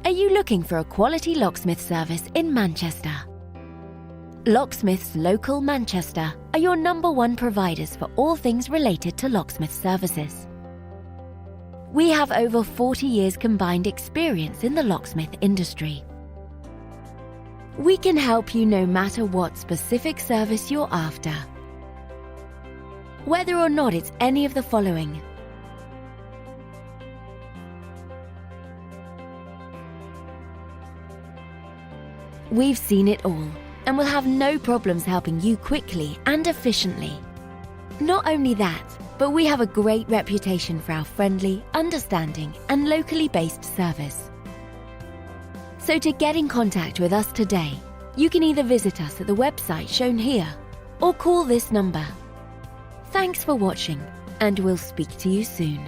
Are you looking for a quality locksmith service in Manchester? Locksmiths Local Manchester are your #1 providers for all things related to locksmith services. We have over 40 years combined experience in the locksmith industry. We can help you no matter what specific service you're after. Whether or not it's any of the following: we've seen it all and will have no problems helping you quickly and efficiently. Not only that, but we have a great reputation for our friendly, understanding, and locally based service. So to get in contact with us today, you can either visit us at the website shown here or call this number. Thanks for watching, and we'll speak to you soon.